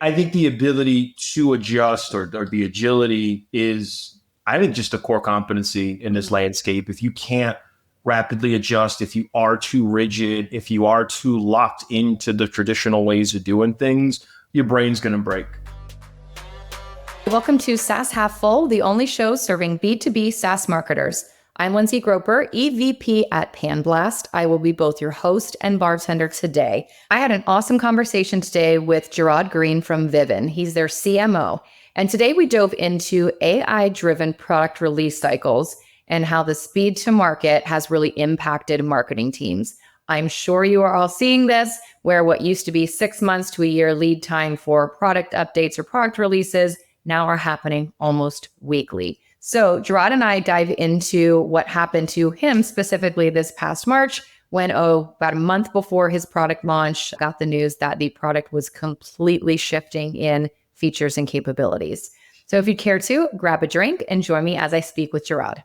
I think the ability to adjust or the agility is, I think, just a core competency in this landscape. If you can't rapidly adjust, if you are too rigid, if you are too locked into the traditional ways of doing things, your brain's going to break. Welcome to SaaS Half Full, the only show serving B2B SaaS marketers. I'm Lindsay Groper, EVP at PanBlast. I will be both your host and bartender today. I had an awesome conversation today with Jarod Greene from Vivun. He's their CMO. And today we dove into AI-driven product release cycles and how the speed to market has really impacted marketing teams. I'm sure you are all seeing this, where what used to be 6 months to a year lead time for product updates or product releases now are happening almost weekly. So Jarod and I dive into what happened to him specifically this past March when, about a month before his product launch, got the news that the product was completely shifting in features and capabilities. So if you'd care to, grab a drink and join me as I speak with Jarod.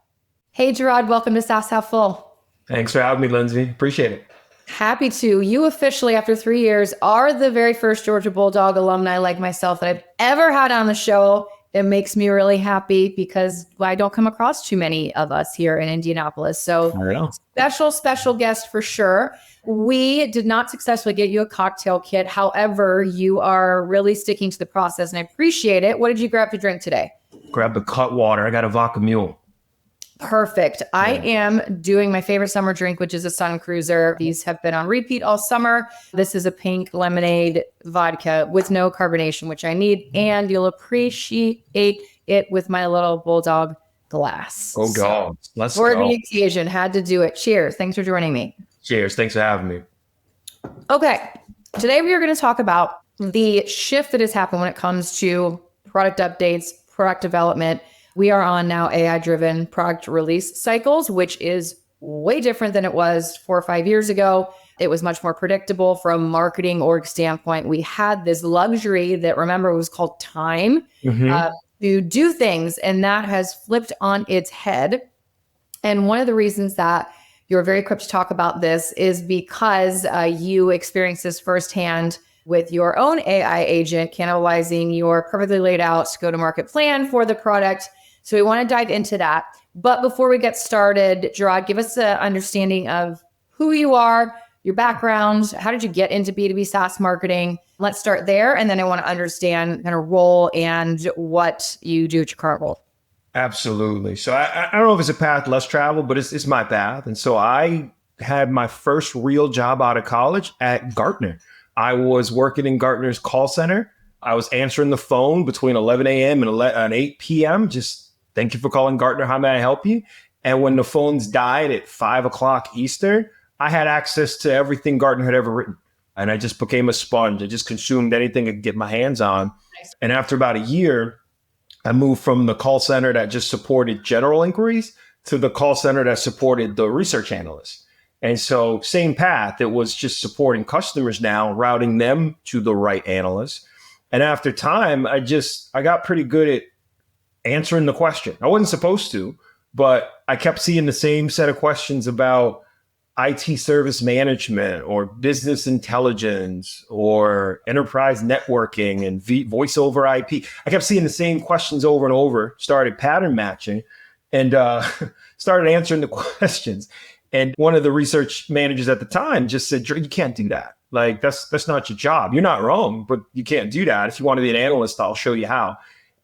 Hey, Jarod, welcome to SaaS Half Full. Thanks for having me, Lindsay. Appreciate it. Happy to. You officially, after 3 years, are the very first Georgia Bulldog alumni like myself that I've ever had on the show. It makes me really happy because I don't come across too many of us here in Indianapolis. So special guest for sure. We did not successfully get you a cocktail kit. However, you are really sticking to the process and I appreciate it. What did you grab to drink today? Grab the cut water. I got a vodka mule. Perfect. Yeah. I am doing my favorite summer drink, which is a Sun Cruiser. These have been on repeat all summer. This is a pink lemonade vodka with no carbonation, which I need. And you'll appreciate it with my little Bulldog glass. Oh, dog. Let's for go. The occasion, had to do it. Cheers. Thanks for joining me. Cheers. Thanks for having me. Okay. Today we are going to talk about the shift that has happened when it comes to product updates, product development. We are on now AI-driven product release cycles, which is way different than it was 4 or 5 years ago. It was much more predictable from a marketing org standpoint. We had this luxury that, remember, was called time to do things, and that has flipped on its head. And one of the reasons that you're very equipped to talk about this is because you experienced this firsthand with your own AI agent cannibalizing your perfectly laid out go-to-market plan for the product. So we want to dive into that. But before we get started, Jarod, give us an understanding of who you are, your background, how did you get into B2B SaaS marketing? Let's start there. And then I want to understand kind of role and what you do at your current role. Absolutely. So I don't know if it's a path less traveled, but it's my path. And so I had my first real job out of college at Gartner. I was working in Gartner's call center. I was answering the phone between 11 a.m. and 8 p.m. Just, thank you for calling Gartner. How may I help you? And when the phones died at 5 o'clock Eastern, I had access to everything Gartner had ever written. And I just became a sponge. I just consumed anything I could get my hands on. And after about a year, I moved from the call center that just supported general inquiries to the call center that supported the research analysts. And so same path, it was just supporting customers now, routing them to the right analysts. And after time, I got pretty good at answering the question. I wasn't supposed to, but I kept seeing the same set of questions about IT service management or business intelligence or enterprise networking and voice over IP. I kept seeing the same questions over and over, started pattern matching and started answering the questions. And one of the research managers at the time just said, you can't do that. Like, that's not your job. You're not wrong, but you can't do that. If you want to be an analyst, I'll show you how.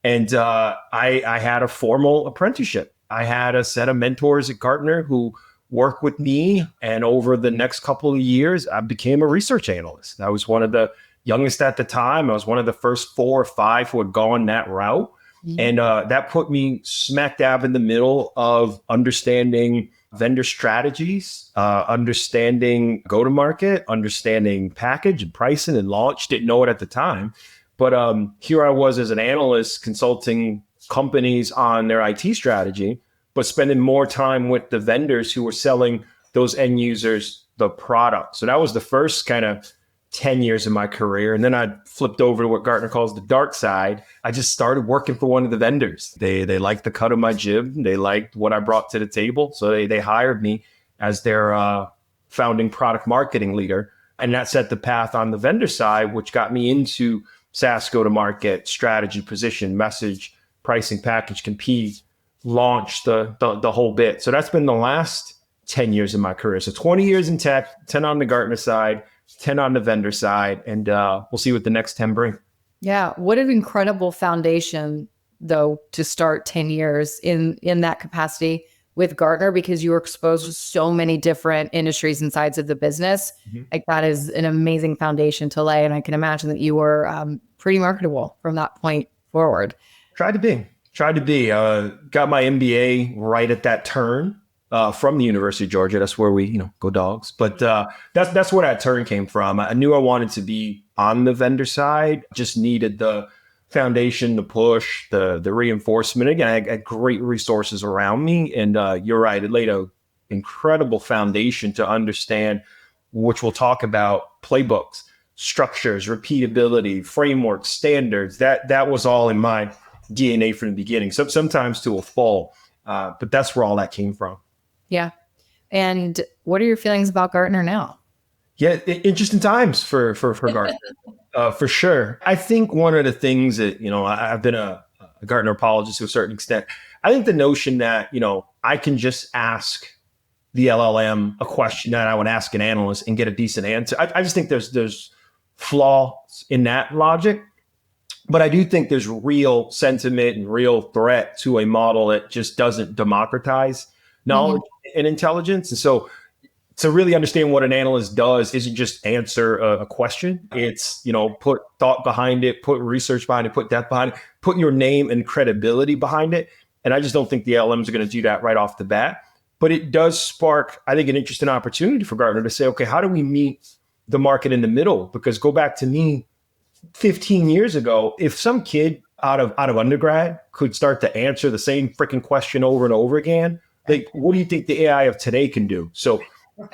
And I had a formal apprenticeship. I had a set of mentors at Gartner who worked with me. And over the next couple of years, I became a research analyst. I was one of the youngest at the time. I was one of the first 4 or 5 who had gone that route. And that put me smack dab in the middle of understanding vendor strategies, understanding go-to-market, understanding package and pricing and launch. Didn't know it at the time. But here I was as an analyst consulting companies on their IT strategy, but spending more time with the vendors who were selling those end users the product. So that was the first kind of 10 years of my career. And then I flipped over to what Gartner calls the dark side. I just started working for one of the vendors. They liked the cut of my jib. They liked what I brought to the table. So they hired me as their founding product marketing leader. And that set the path on the vendor side, which got me into SaaS go-to-market, strategy, position, message, pricing, package, compete, launch, the whole bit. So that's been the last 10 years of my career. So 20 years in tech, 10 on the Gartner side, 10 on the vendor side, and we'll see what the next 10 bring. Yeah. What an incredible foundation, though, to start 10 years in that capacity with Gartner, because you were exposed to so many different industries and sides of the business. Like that is an amazing foundation to lay. And I can imagine that you were pretty marketable from that point forward. Tried to be. Got my MBA right at that turn from the University of Georgia. That's where we, go Dogs. But that's where that turn came from. I knew I wanted to be on the vendor side. Just needed the foundation, the push, the reinforcement. Again, I had great resources around me. And you're right, it laid an incredible foundation to understand, which we'll talk about, playbooks, structures, repeatability, frameworks, standards. That was all in my DNA from the beginning. So sometimes to a fault, but that's where all that came from. Yeah. And what are your feelings about Gartner now? Yeah, interesting times for Gartner, for sure. I think one of the things that, I've been a Gartner apologist to a certain extent. I think the notion that, I can just ask the LLM a question that I would ask an analyst and get a decent answer. I just think there's flaws in that logic. But I do think there's real sentiment and real threat to a model that just doesn't democratize knowledge and intelligence. And so to really understand what an analyst does isn't just answer a question. It's, put thought behind it, put research behind it, put depth behind it, put your name and credibility behind it. And I just don't think the LLMs are going to do that right off the bat. But it does spark, I think, an interesting opportunity for Gartner to say, okay, how do we meet the market in the middle? Because go back to me 15 years ago, if some kid out of undergrad could start to answer the same freaking question over and over again, like, what do you think the AI of today can do? So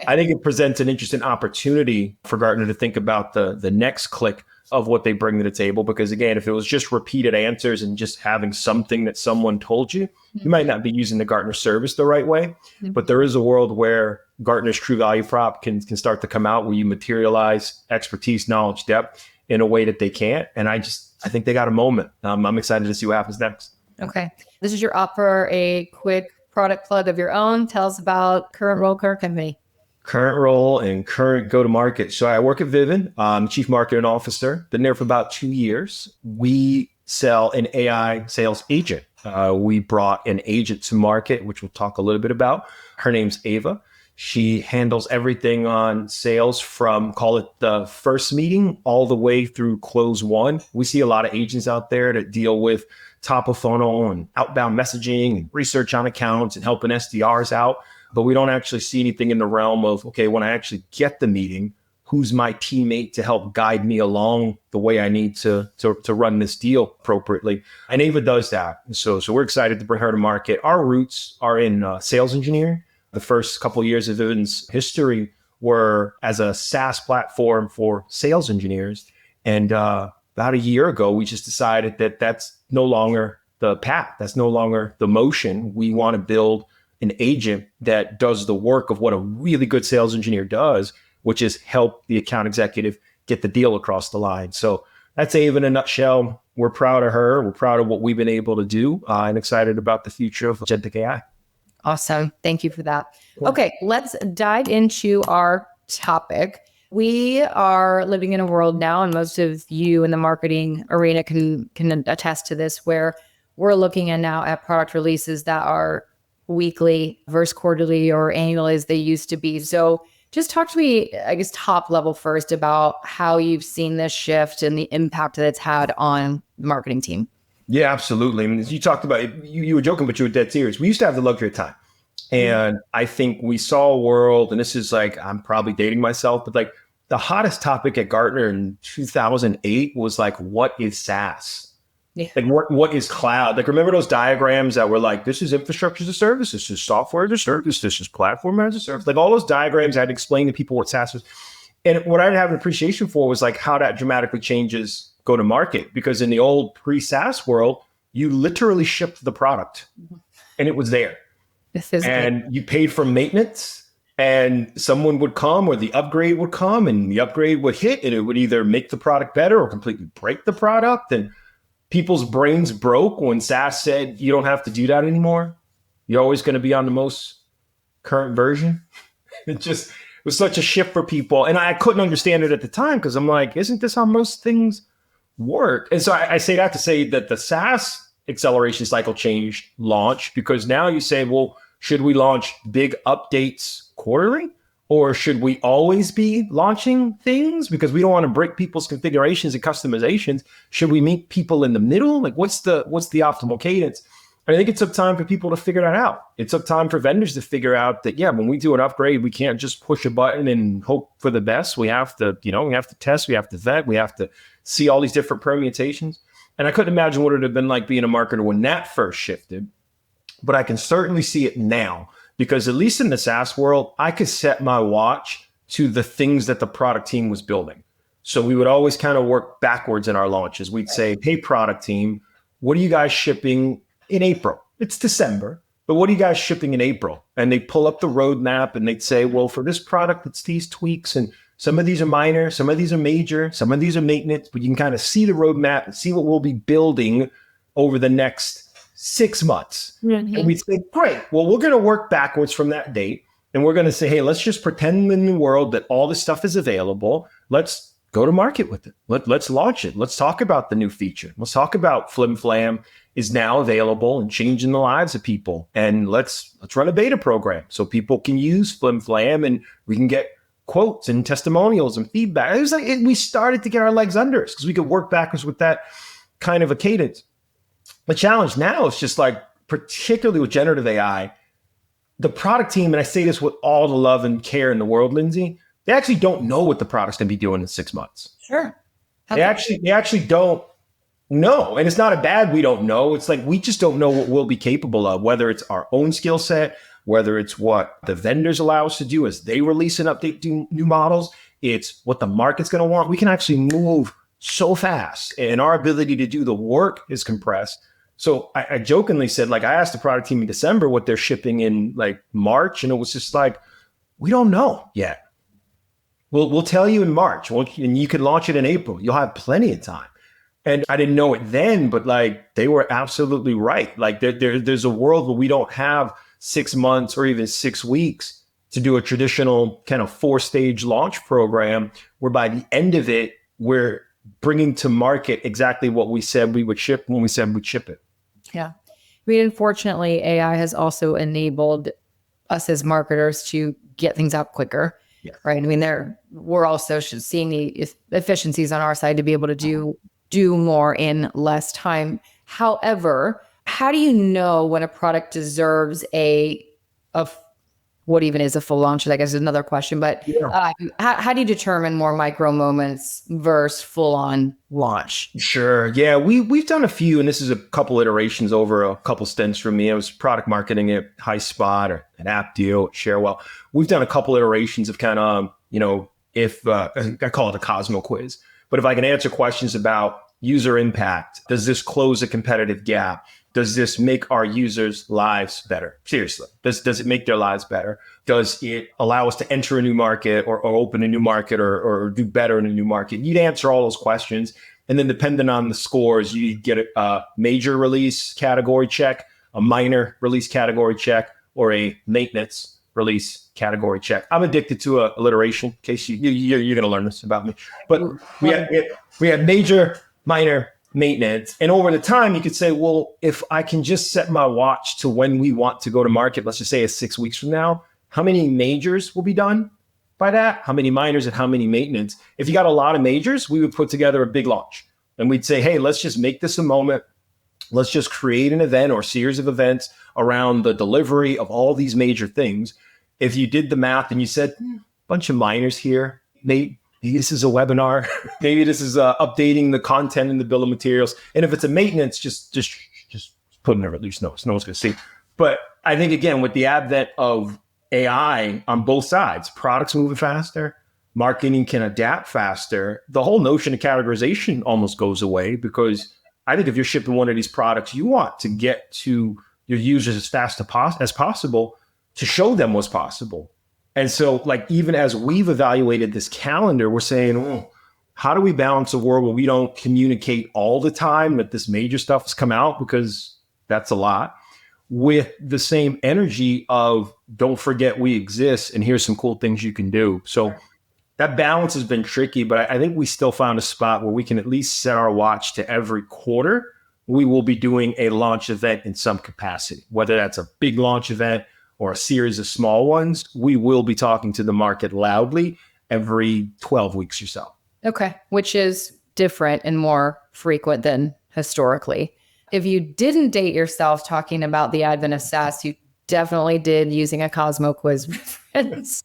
I think it presents an interesting opportunity for Gartner to think about the next click of what they bring to the table. Because again, if it was just repeated answers and just having something that someone told you, you might not be using the Gartner service the right way. But there is a world where Gartner's true value prop can start to come out, where you materialize expertise, knowledge, depth in a way that they can't. And I think they got a moment. I'm excited to see what happens next. Okay. This is your offer, a quick product plug of your own. Tell us about current role, current company. Current role and current go-to-market. So I work at Vivun. I'm Chief Marketing Officer. Been there for about 2 years. We sell an AI sales agent. We brought an agent to market, which we'll talk a little bit about. Her name's Ava. She handles everything on sales from, call it the first meeting, all the way through close one. We see a lot of agents out there that deal with top of funnel and outbound messaging and research on accounts and helping SDRs out. But we don't actually see anything in the realm of, okay, when I actually get the meeting, who's my teammate to help guide me along the way I need to run this deal appropriately? And Ava does that. So we're excited to bring her to market. Our roots are in sales engineering. The first couple of years of Vivun's history were as a SaaS platform for sales engineers. And about a year ago, we just decided that that's no longer the path. That's no longer the motion. We want to build an agent that does the work of what a really good sales engineer does, which is help the account executive get the deal across the line. So that's Ava in a nutshell. We're proud of her. We're proud of what we've been able to do and excited about the future of agentic AI. Awesome. Thank you for that. Cool. Okay, let's dive into our topic. We are living in a world now, and most of you in the marketing arena can attest to this, where we're looking at now at product releases that are weekly versus quarterly or annual as they used to be. So just talk to me, I guess, top level first about how you've seen this shift and the impact that it's had on the marketing team. Yeah, absolutely. I mean, as you talked about, you were joking, but you were dead serious. We used to have the luxury of time. And I think we saw a world, and this is like, I'm probably dating myself, but like the hottest topic at Gartner in 2008 was like, what is SaaS? Yeah. Like what is cloud? Like, remember those diagrams that were like, this is infrastructure as a service, this is software as a service, this is platform as a service. Like all those diagrams, I had to explain to people what SaaS was. And what I didn't have an appreciation for was like how that dramatically changes go to market. Because in the old pre-SaaS world, you literally shipped the product and it was there. And you paid for maintenance and someone would come or the upgrade would come and the upgrade would hit and it would either make the product better or completely break the product. And people's brains broke when SaaS said, you don't have to do that anymore. You're always going to be on the most current version. It was such a shift for people. And I couldn't understand it at the time because I'm like, isn't this how most things work? And so I say that to say that the SaaS acceleration cycle change launched because now you say, well, should we launch big updates quarterly? Or should we always be launching things because we don't want to break people's configurations and customizations? Should we meet people in the middle? Like what's the optimal cadence? And I think it took time for people to figure that out. It took time for vendors to figure out that, yeah, when we do an upgrade, we can't just push a button and hope for the best. We have to, we have to test, we have to vet, we have to see all these different permutations. And I couldn't imagine what it would have been like being a marketer when that first shifted. But I can certainly see it now because at least in the SaaS world, I could set my watch to the things that the product team was building. So we would always kind of work backwards in our launches. We'd say, hey, product team, what are you guys shipping in April? It's December, but what are you guys shipping in April? And they pull up the roadmap and they'd say, well, for this product, it's these tweaks. And some of these are minor, some of these are major, some of these are maintenance, but you can kind of see the roadmap and see what we'll be building over the next 6 months. Mm-hmm. And we'd say, great, well, we're going to work backwards from that date. And we're going to say, hey, let's just pretend in the world that all this stuff is available. Let's go to market with it. Let's launch it. Let's talk about the new feature. Let's talk about Flim Flam is now available and changing the lives of people. And let's run a beta program so people can use Flim Flam and we can get quotes and testimonials and feedback. It was like we started to get our legs under us because we could work backwards with that kind of a cadence. The challenge now is just like, particularly with generative AI, the product team, and I say this with all the love and care in the world, Lindsay, they actually don't know what the product's going to be doing in 6 months. Sure. They actually don't know. And it's not a bad we don't know. It's like we just don't know what we'll be capable of, whether it's our own skill set, whether it's what the vendors allow us to do as they release and update new models. It's what the market's going to want. We can actually move so fast and our ability to do the work is compressed. So I jokingly said, like, I asked the product team in December what they're shipping in like March. And it was just like, we don't know yet. We'll tell you in March and you can launch it in April. You'll have plenty of time. And I didn't know it then, but like they were absolutely right. Like there's a world where we don't have 6 months or even 6 weeks to do a traditional kind of 4-stage launch program where by the end of it, we're bringing to market exactly what we said we would ship when we said we'd ship it. Yeah. I mean, unfortunately, AI has also enabled us as marketers to get things out quicker. Yeah. Right. I mean, we're also seeing the efficiencies on our side to be able to do more in less time. However, how do you know when a product deserves what even is a full launch? I guess is another question. But yeah. How do you determine more micro moments versus full on launch? Sure. Yeah, we've done a few, and this is a couple iterations over a couple stints for me. I was product marketing at HighSpot or an App Deal at Sharewell. We've done a couple iterations of kind of, if I call it a Cosmo quiz, but if I can answer questions about user impact, does this close a competitive gap? Does this make our users' lives better? Seriously, does it make their lives better? Does it allow us to enter a new market or open a new market or do better in a new market? You'd answer all those questions. And then depending on the scores, you get a major release category check, a minor release category check, or a maintenance release category check. I'm addicted to alliteration, in case you're going to learn this about me. But we had major, minor, maintenance. And over the time, you could say, well, if I can just set my watch to when we want to go to market, let's just say it's 6 weeks from now, how many majors will be done by that? How many minors and how many maintenance? If you got a lot of majors, we would put together a big launch and we'd say, hey, let's just make this a moment. Let's just create an event or series of events around the delivery of all these major things. If you did the math and you said, bunch of minors here, maybe this is a webinar. Maybe this is updating the content in the bill of materials. And if it's a maintenance, just put in a release notes. No one's going to see. But I think, again, with the advent of AI on both sides, products moving faster, marketing can adapt faster. The whole notion of categorization almost goes away because I think if you're shipping one of these products, you want to get to your users as fast as possible to show them what's possible. And so like, even as we've evaluated this calendar, we're saying, how do we balance a world where we don't communicate all the time that this major stuff has come out, because that's a lot, with the same energy of don't forget we exist and here's some cool things you can do. So that balance has been tricky, but I think we still found a spot where we can at least set our watch to every quarter. We will be doing a launch event in some capacity, whether that's a big launch event or a series of small ones. We will be talking to the market loudly every 12 weeks or so. Okay. Which is different and more frequent than historically. If you didn't date yourself talking about the advent of SaaS, you definitely did using a Cosmo quiz reference.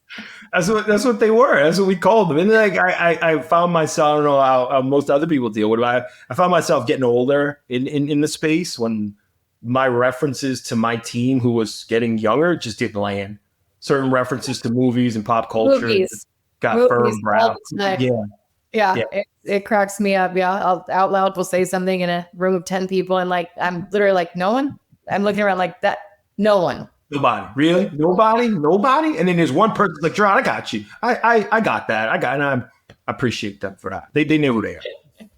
That's what they were. That's what we called them. And like I found myself, I don't know how most other people deal with it. I found myself getting older in the space when my references to my team, who was getting younger, just didn't land. Certain references to movies and pop culture got firm brow. Yeah. It cracks me up. Yeah. I'll out loud will say something in a room of 10 people and like, I'm literally like, no one? I'm looking around like that. No one. Nobody. Really? Nobody? And then there's one person like, Jarod, I got you. I got that. And I appreciate them for that. They knew they were.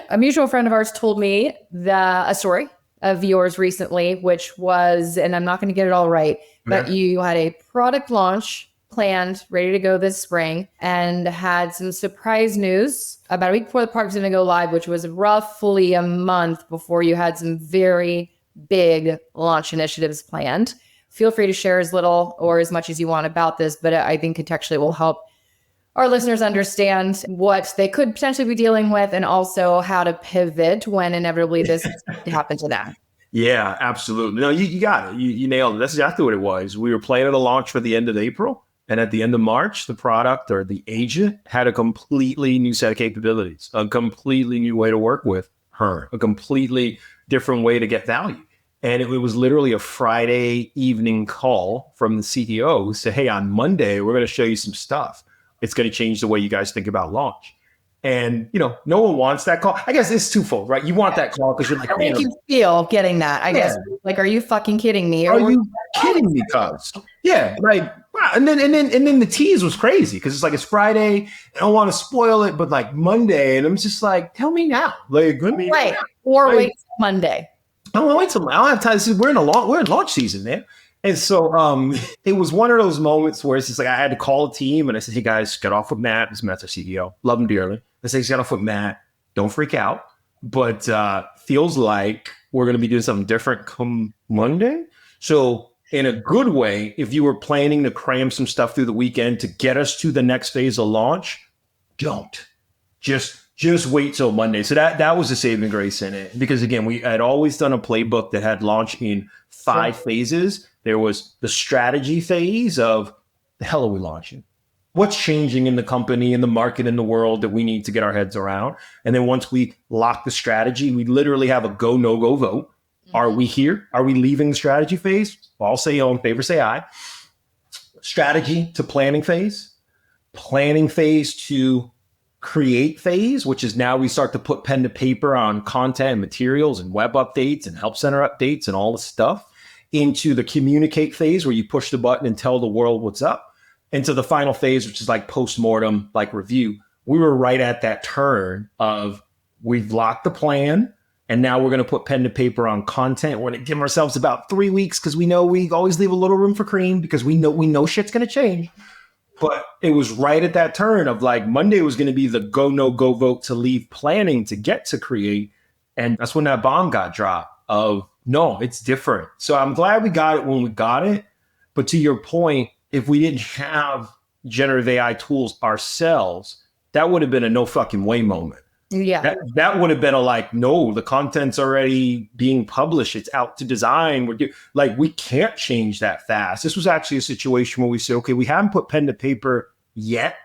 A mutual friend of ours told me a story of yours recently, which was, and I'm not going to get it all right, but you had a product launch planned, ready to go this spring, and had some surprise news about a week before the product was going to go live, which was roughly a month before you had some very big launch initiatives planned. Feel free to share as little or as much as you want about this, but I think contextually it will help our listeners understand what they could potentially be dealing with and also how to pivot when inevitably this happens to them. Yeah, absolutely. No, you got it. You nailed it. That's exactly what it was. We were planning a launch for the end of April. And at the end of March, the product or the agent had a completely new set of capabilities, a completely new way to work with her, a completely different way to get value. And it was literally a Friday evening call from the CTO who said, hey, on Monday, we're going to show you some stuff. It's going to change the way you guys think about launch. And, no one wants that call. I guess it's twofold, right? You want that call because you're like, how do you feel getting that? I guess, like, are you fucking kidding me? Are you kidding me? Cuz like, wow. And then the tease was crazy because it's like, it's Friday. I don't want to spoil it, but like Monday, and I'm just like, tell me now. Like, wait till Monday. I don't wait till I don't have time. We're in launch season, man. And so it was one of those moments where it's just like I had to call a team and I said, hey guys, get off with Matt. This is Matt's our CEO. Love him dearly. I said, get off with Matt. Don't freak out. But feels like we're going to be doing something different come Monday. So in a good way, if you were planning to cram some stuff through the weekend to get us to the next phase of launch, don't. Just wait till Monday. So that was a saving grace in it. Because again, we had always done a playbook that had launch in 5 phases. There was the strategy phase of the hell are we launching? What's changing in the company, in the market, in the world that we need to get our heads around? And then once we lock the strategy, we literally have a go, no go vote. Mm-hmm. Are we here? Are we leaving the strategy phase? I'll say all in favor, say aye. Strategy to planning phase to create phase, which is now we start to put pen to paper on content and materials and web updates and help center updates and all the stuff, into the communicate phase where you push the button and tell the world what's up, into the final phase, which is like post-mortem, like review. We were right at that turn of we've locked the plan and now we're going to put pen to paper on content. We're going to give ourselves about 3 weeks because we know we always leave a little room for cream because we know shit's going to change. But it was right at that turn of like Monday was going to be the go, no go vote to leave planning to get to create. And that's when that bomb got dropped of no, it's different. So I'm glad we got it when we got it. But to your point, if we didn't have generative AI tools ourselves, that would have been a no fucking way moment. Yeah. That would have been a like, no, the content's already being published. It's out to design. We can't change that fast. This was actually a situation where we said, okay, we haven't put pen to paper yet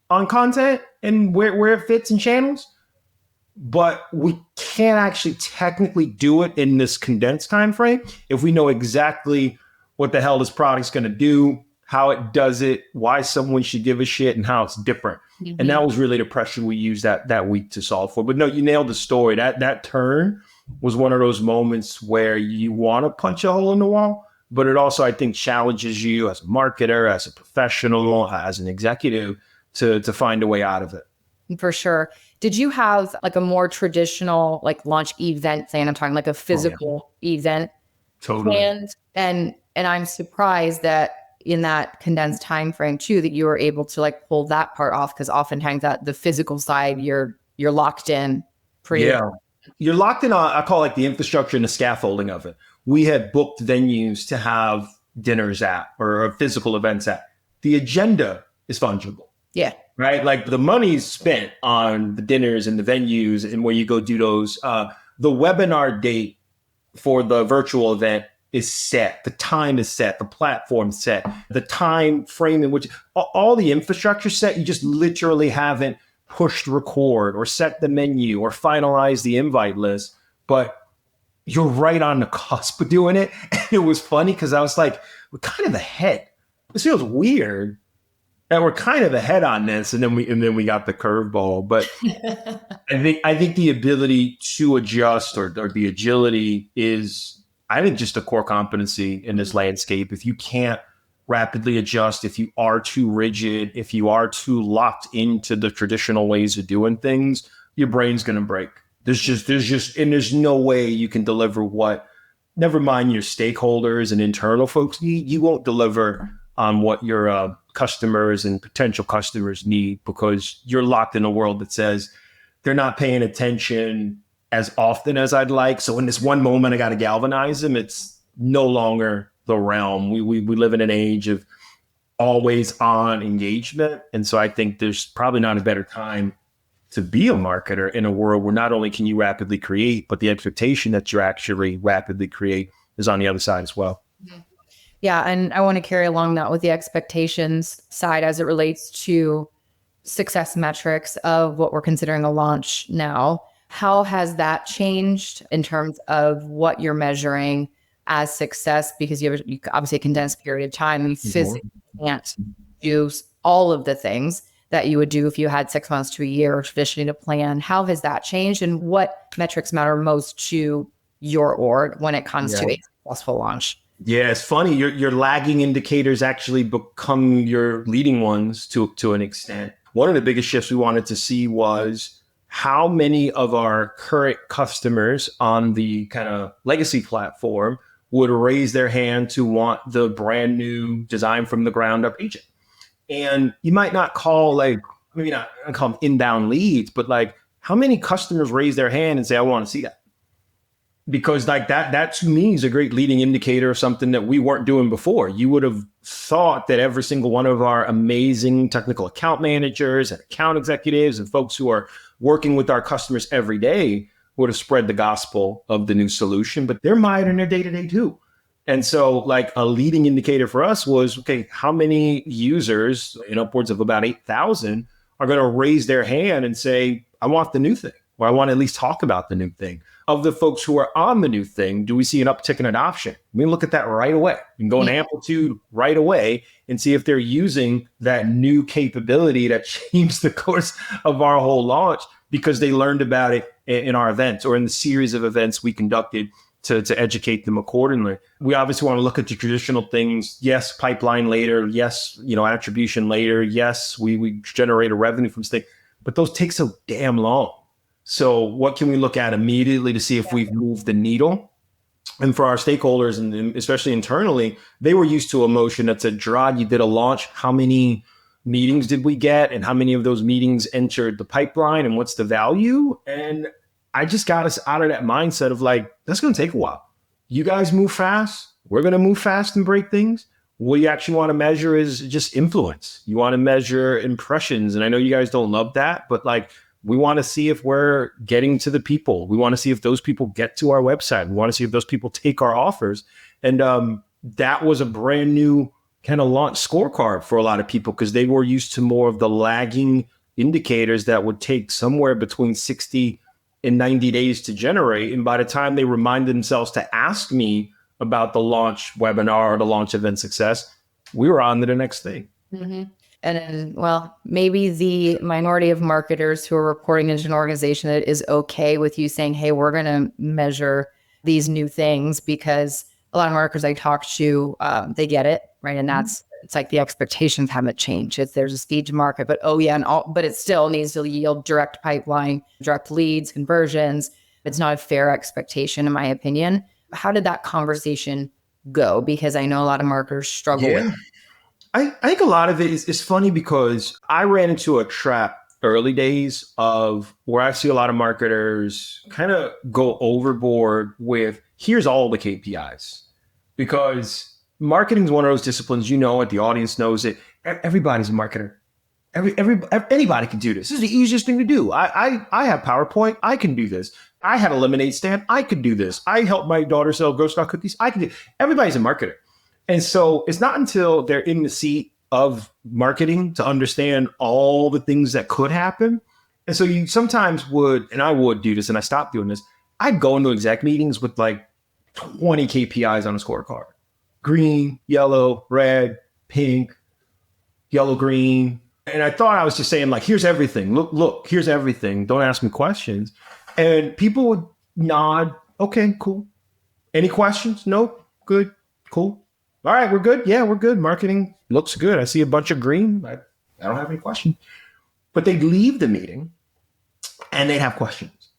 on content and where it fits in channels, but we can't actually technically do it in this condensed time frame if we know exactly what the hell this product's going to do, how it does it, why someone should give a shit, and how it's different. Mm-hmm. And that was really the pressure we used that week to solve for. But no, you nailed the story. That turn was one of those moments where you want to punch a hole in the wall, but it also, I think, challenges you as a marketer, as a professional, as an executive to find a way out of it. For sure. Did you have like a more traditional like launch event plan? I'm talking like a physical event Totally. planned. And I'm surprised that in that condensed time frame too, that you were able to like pull that part off, because oftentimes that the physical side, you're locked in pretty. Yeah. You're locked in on, I call it the infrastructure and the scaffolding of it. We had booked venues to have dinners at or physical events at. The agenda is fungible. Yeah. Right? Like the money's spent on the dinners and the venues and where you go do those. The webinar date for the virtual event is set. The time is set. The platform's set. The time frame in which all the infrastructure set, you just literally haven't pushed record or set the menu or finalize the invite list. But you're right on the cusp of doing it. And it was funny because I was like, we're kind of ahead. This feels weird. And we're kind of ahead on this, and then we got the curveball. But I think the ability to adjust or the agility is, I think, just a core competency in this landscape. If you can't rapidly adjust, if you are too rigid, if you are too locked into the traditional ways of doing things, your brain's going to break. There's no way you can deliver what, never mind your stakeholders and internal folks need, you won't deliver on what your customers and potential customers need, because you're locked in a world that says they're not paying attention as often as I'd like. So in this one moment, I got to galvanize them. It's no longer the realm. We live in an age of always on engagement. And so I think there's probably not a better time to be a marketer in a world where not only can you rapidly create, but the expectation that you actually rapidly create is on the other side as well. Mm-hmm. Yeah. And I want to carry along that with the expectations side as it relates to success metrics of what we're considering a launch now. How has that changed in terms of what you're measuring as success? Because you have obviously a condensed period of time and you physically can't do all of the things that you would do if you had 6 months to a year traditionally to plan. How has that changed, and what metrics matter most to your org when it comes to a successful launch? Yeah, it's funny. Your lagging indicators actually become your leading ones to an extent. One of the biggest shifts we wanted to see was how many of our current customers on the kind of legacy platform would raise their hand to want the brand new design from the ground up agent. And you might not call maybe not call them inbound leads, but like how many customers raise their hand and say, I want to see that? Because like that to me is a great leading indicator of something that we weren't doing before. You would have thought that every single one of our amazing technical account managers and account executives and folks who are working with our customers every day would have spread the gospel of the new solution, but they're mired in their day-to-day too. And so like a leading indicator for us was, okay, how many users, in upwards of about 8,000, are going to raise their hand and say, I want the new thing, or I want to at least talk about the new thing. Of the folks who are on the new thing, do we see an uptick in adoption? We can look at that right away. We can go in Amplitude right away and see if they're using that new capability that changed the course of our whole launch because they learned about it in our events or in the series of events we conducted to educate them accordingly. We obviously want to look at the traditional things. Yes, pipeline later. Yes, attribution later. Yes, we generate a revenue from stake, but those take so damn long. So what can we look at immediately to see if we've moved the needle? And for our stakeholders, and especially internally, they were used to a motion that said, Jarod, you did a launch. How many meetings did we get? And how many of those meetings entered the pipeline? And what's the value? And I just got us out of that mindset of like, that's going to take a while. You guys move fast. We're going to move fast and break things. What you actually want to measure is just influence. You want to measure impressions. And I know you guys don't love that, but like, we want to see if we're getting to the people. We want to see if those people get to our website. We want to see if those people take our offers. And that was a brand new kind of launch scorecard for a lot of people because they were used to more of the lagging indicators that would take somewhere between 60 and 90 days to generate. And by the time they reminded themselves to ask me about the launch webinar or the launch event success, we were on to the next thing. Mm-hmm. And well, maybe the minority of marketers who are reporting into an organization that is okay with you saying, hey, we're going to measure these new things, because a lot of marketers I talk to, they get it, right? And it's like the expectations haven't changed. There's a speed to market, but but it still needs to yield direct pipeline, direct leads, conversions. It's not a fair expectation, in my opinion. How did that conversation go? Because I know a lot of marketers struggle with. I think a lot of it is funny because I ran into a trap early days of where I see a lot of marketers kind of go overboard with here's all the KPIs, because marketing is one of those disciplines, you know it, the audience knows it. Everybody's a marketer. Anybody can do this. This is the easiest thing to do. I have PowerPoint. I can do this. I had a lemonade stand. I could do this. I helped my daughter sell Girl Scout cookies. I can do. Everybody's a marketer. And so it's not until they're in the seat of marketing to understand all the things that could happen. And so you sometimes would, and I would do this, and I stopped doing this. I'd go into exec meetings with like 20 KPIs on a scorecard. Green, yellow, red, pink, yellow, green. And I thought I was just saying like, here's everything. Look, here's everything. Don't ask me questions. And people would nod. Okay, cool. Any questions? Nope. Good. Cool. All right, we're good. Yeah, we're good. Marketing looks good. I see a bunch of green. I don't have any questions. But they'd leave the meeting and they'd have questions.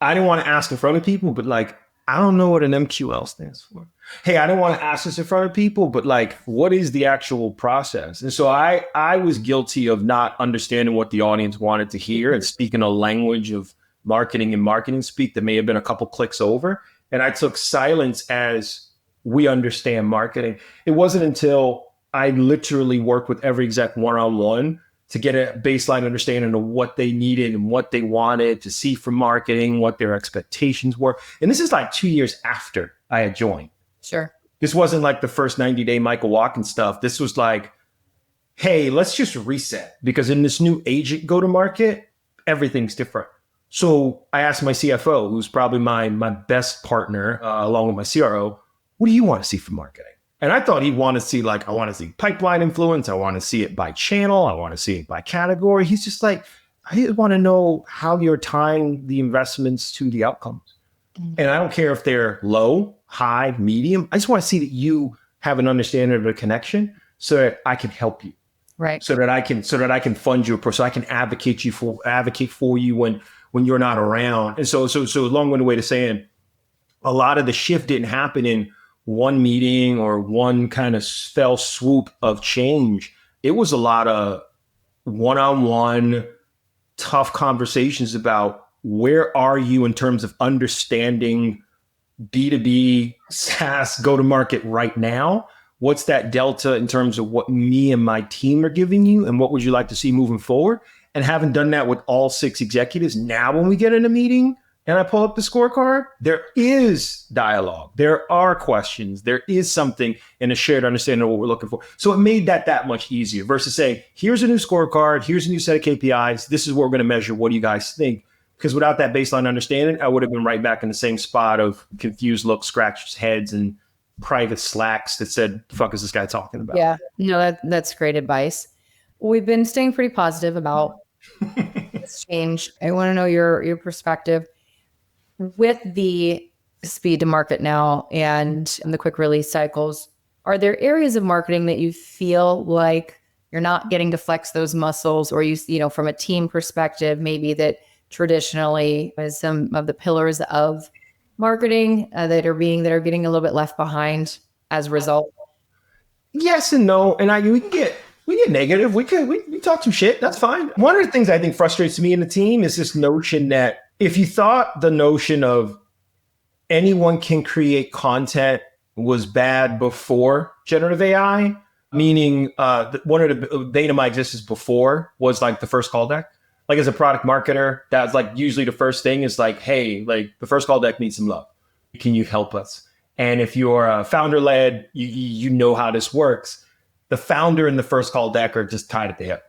I didn't want to ask in front of people, but like, I don't know what an MQL stands for. Hey, I don't want to ask this in front of people, but like, what is the actual process? And so I was guilty of not understanding what the audience wanted to hear and speaking a language of marketing and marketing speak that may have been a couple clicks over. And I took silence as we understand marketing. It wasn't until I literally worked with every exec one-on-one to get a baseline understanding of what they needed and what they wanted to see from marketing, what their expectations were. And this is like 2 years after I had joined. Sure. This wasn't like the first 90-day Michael Watkins stuff. This was like, hey, let's just reset, because in this new agent go-to-market, everything's different. So I asked my CFO, who's probably my best partner, along with my CRO, what do you want to see from marketing? And I thought he'd want to see, like, I want to see pipeline influence. I want to see it by channel. I want to see it by category. He's just like, I want to know how you're tying the investments to the outcomes. Mm-hmm. And I don't care if they're low, high, medium. I just want to see that you have an understanding of the connection so that I can help you. Right. So that I can fund you, so I can advocate for you when you're not around. And so a long-winded way to saying a lot of the shift didn't happen in one meeting or one kind of fell swoop of change. It was a lot of one-on-one tough conversations about where are you in terms of understanding B2B SaaS go-to-market right now? What's that delta in terms of what me and my team are giving you? And what would you like to see moving forward? And having done that with all 6 executives, now when we get in a meeting and I pull up the scorecard, there is dialogue. There are questions. There is something in a shared understanding of what we're looking for. So it made that much easier versus saying, here's a new scorecard. Here's a new set of KPIs. This is what we're going to measure. What do you guys think? Because without that baseline understanding, I would have been right back in the same spot of confused looks, scratched heads, and private slacks that said, the fuck is this guy talking about? Yeah, no, that's great advice. We've been staying pretty positive about this change. I want to know your perspective with the speed to market now and the quick release cycles. Are there areas of marketing that you feel like you're not getting to flex those muscles, or you know, from a team perspective, maybe that traditionally is some of the pillars of marketing that are getting a little bit left behind as a result? Yes and no. And we get negative. We talk some shit. That's fine. One of the things I think frustrates me in the team is this notion that if you thought the notion of anyone can create content was bad before generative AI, meaning one of the bane of my existence before was like the first call deck. Like as a product marketer, that's like usually the first thing is like, hey, like the first call deck needs some love. Can you help us? And if you're founder led, you know how this works. The founder and the first call deck are just tied at the hip.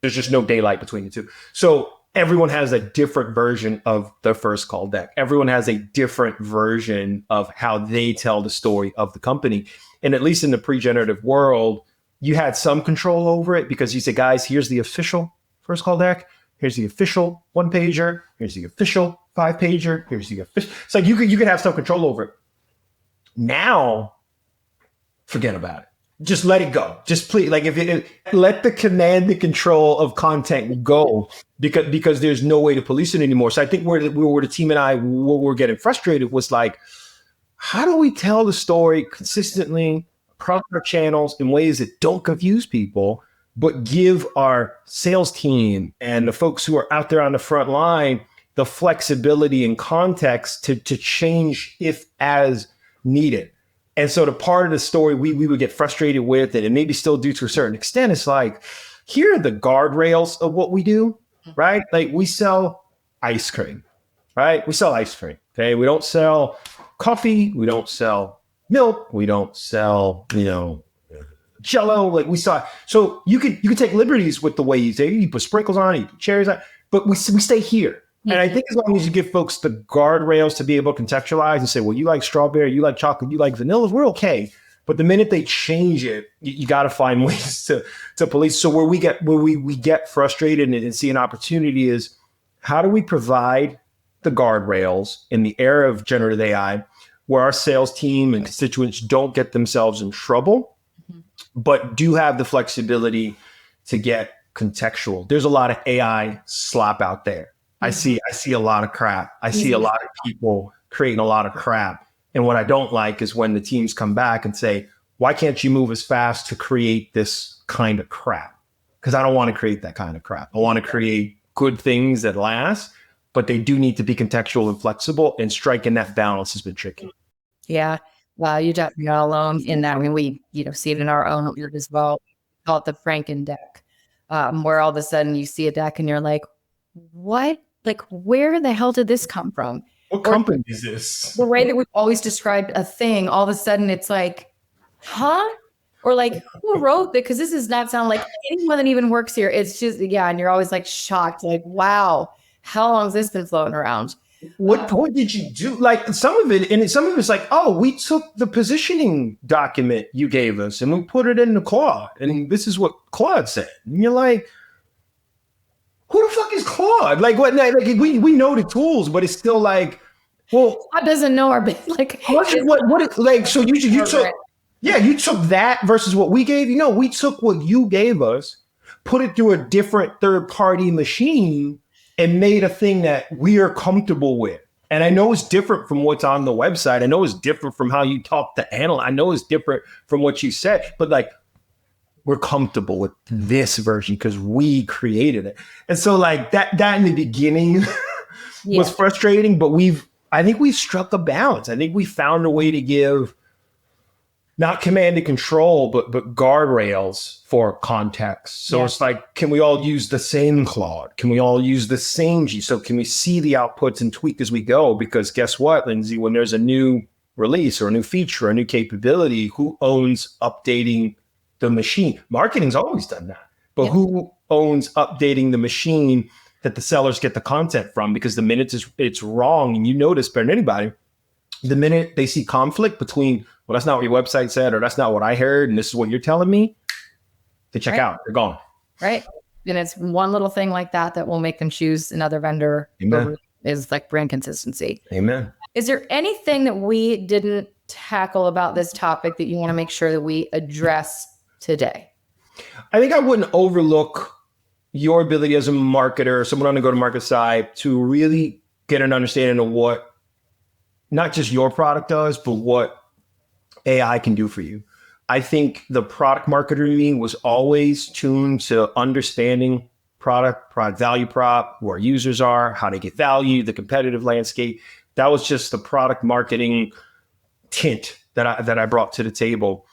There's just no daylight between the two. So everyone has a different version of the first call deck. Everyone has a different version of how they tell the story of the company. And at least in the pre-generative world, you had some control over it because you say, guys, here's the official first call deck. Here's the official 1-pager. Here's the official 5-pager. Here's the official. It's like you could have some control over it. Now, forget about it. Just let it go. Just please, like let the command and control of content go because there's no way to police it anymore. So I think where the team and I were getting frustrated was like, how do we tell the story consistently across our channels in ways that don't confuse people, but give our sales team and the folks who are out there on the front line the flexibility and context to change if as needed. And so the part of the story we would get frustrated with, and maybe still do to a certain extent, is like, here are the guardrails of what we do, right? Like we sell ice cream, right? We sell ice cream, okay? We don't sell coffee. We don't sell milk. We don't sell, Jello. Like we saw. So you could take liberties with the way you say, you put sprinkles on it, you put cherries on it, but we stay here. And I think as long as you give folks the guardrails to be able to contextualize and say, well, you like strawberry, you like chocolate, you like vanilla, we're okay. But the minute they change it, you got to find ways to police. So where we get frustrated and see an opportunity is, how do we provide the guardrails in the era of generative AI where our sales team and constituents don't get themselves in trouble, but do have the flexibility to get contextual. There's a lot of AI slop out there. I see a lot of crap. I see a lot of people creating a lot of crap. And what I don't like is when the teams come back and say, why can't you move as fast to create this kind of crap? Because I don't want to create that kind of crap. I want to create good things that last, but they do need to be contextual and flexible, and striking that balance has been tricky. Yeah. Well, you're definitely not alone in that. I mean, we, see it in our own work as well. We call it the Franken deck, where all of a sudden you see a deck and you're like, what? Like, where the hell did this come from? What company is this? The way that we've always described a thing, all of a sudden it's like, huh? Or like, who wrote that? Because this does not sound like anyone that even works here. It's just, and you're always like shocked, like, wow, how long has this been floating around? What did you do? Like some of it's like, oh, we took the positioning document you gave us and we put it in the Claude, and this is what Claude said. And you're like, who the fuck is Claude? Like what? Like we know the tools, but it's still like, well, Claude doesn't know our like what like. So you took, you took that versus what we gave. We took what you gave us, put it through a different third party machine, and made a thing that we are comfortable with. And I know it's different from what's on the website. I know it's different from how you talk to analysts. I know it's different from what you said, but like, we're comfortable with this version because we created it. And so like that in the beginning was frustrating, but I think we've struck a balance. I think we found a way to give not command and control, but guardrails for context. So it's like, can we all use the same Claude? Can we all use the same G? So can we see the outputs and tweak as we go? Because guess what, Lindsay, when there's a new release or a new feature, a new capability, who owns updating the machine? Marketing's always done that. But who owns updating the machine that the sellers get the content from? Because the minute it's wrong, and you notice better than anybody, the minute they see conflict between, well, that's not what your website said, or that's not what I heard, and this is what you're telling me, they check out. They're gone. Right. And it's one little thing like that will make them choose another vendor. Amen. Is like brand consistency. Amen. Is there anything that we didn't tackle about this topic that you want to make sure that we address today? I think I wouldn't overlook your ability as a marketer, someone on the go-to-market side, to really get an understanding of what not just your product does, but what AI can do for you. I think the product marketer in me was always tuned to understanding product value prop, who our users are, how they get value, the competitive landscape. That was just the product marketing tint that I brought to the table.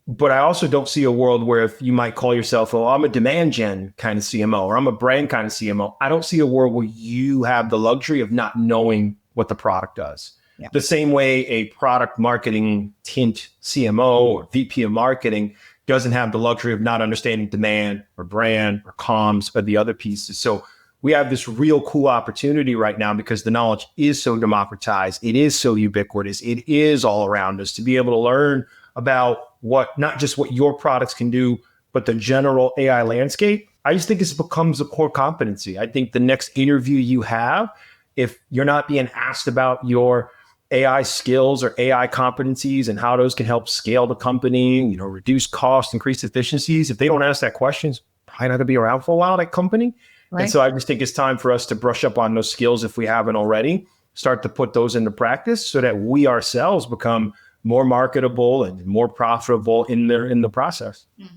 But I also don't see a world where, if you might call yourself, oh, I'm a demand gen kind of CMO, or I'm a brand kind of CMO, I don't see a world where you have the luxury of not knowing what the product does. Yeah. The same way a product marketing tint CMO or VP of marketing doesn't have the luxury of not understanding demand or brand or comms or the other pieces. So we have this real cool opportunity right now, because the knowledge is so democratized. It is so ubiquitous. It is all around us, to be able to learn about not just what your products can do, but the general AI landscape. I just think this becomes a core competency. I think the next interview you have, if you're not being asked about your AI skills or AI competencies and how those can help scale the company, reduce costs, increase efficiencies. If they don't ask that questions, probably not going to be around for a while, that company. Right. And so I just think it's time for us to brush up on those skills if we haven't already, start to put those into practice so that we ourselves become more marketable and more profitable in the process. Mm-hmm.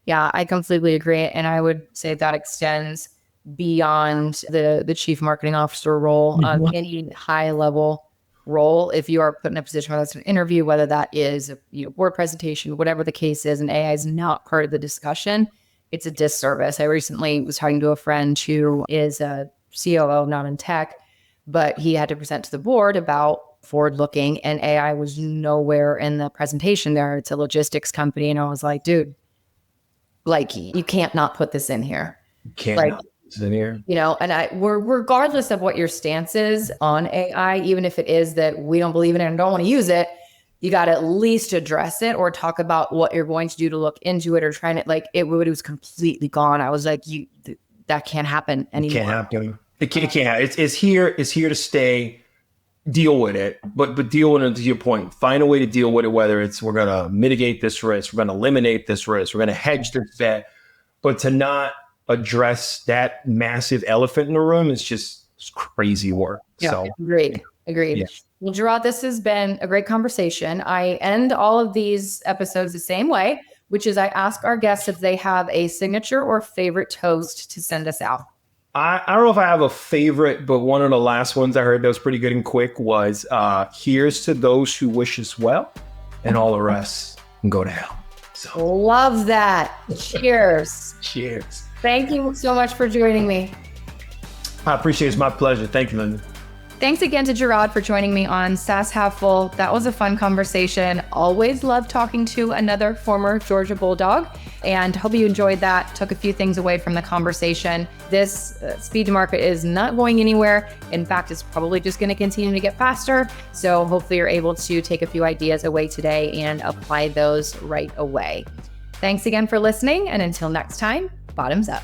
Yeah, I completely agree. And I would say that extends beyond the chief marketing officer role, any high level role. If you are put in a position, whether it's an interview, whether that is a board presentation, whatever the case is, and AI is not part of the discussion, it's a disservice. I recently was talking to a friend who is a COO, not in tech, but he had to present to the board about forward looking, and AI was nowhere in the presentation there. It's a logistics company. And I was like, dude, like, you can't not put this in here. You can't not put this in here. And we're regardless of what your stance is on AI, even if it is that we don't believe in it and don't want to use it, you got to at least address it or talk about what you're going to do to look into it or trying to, it was completely gone. I was like, that can't happen anymore. It can't happen. It can't. It's here to stay. Deal with it, but deal with it to your point. Find a way to deal with it, whether it's we're going to mitigate this risk, we're going to eliminate this risk, we're going to hedge this bet, but to not address that massive elephant in the room is just crazy work. Yeah, so agreed. Yeah. Well, Jarod, this has been a great conversation. I end all of these episodes the same way, which is I ask our guests if they have a signature or favorite toast to send us out. I don't know if I have a favorite, but one of the last ones I heard that was pretty good and quick was, here's to those who wish us well, and all the rest can go to hell. So love that. Cheers. Cheers. Thank you so much for joining me. I appreciate it. It's my pleasure. Thank you, Linda. Thanks again to Jarod for joining me on SaaS Half Full. That was a fun conversation. Always love talking to another former Georgia Bulldog, and hope you enjoyed that. Took a few things away from the conversation. This speed to market is not going anywhere. In fact, it's probably just going to continue to get faster. So hopefully you're able to take a few ideas away today and apply those right away. Thanks again for listening. And until next time, bottoms up.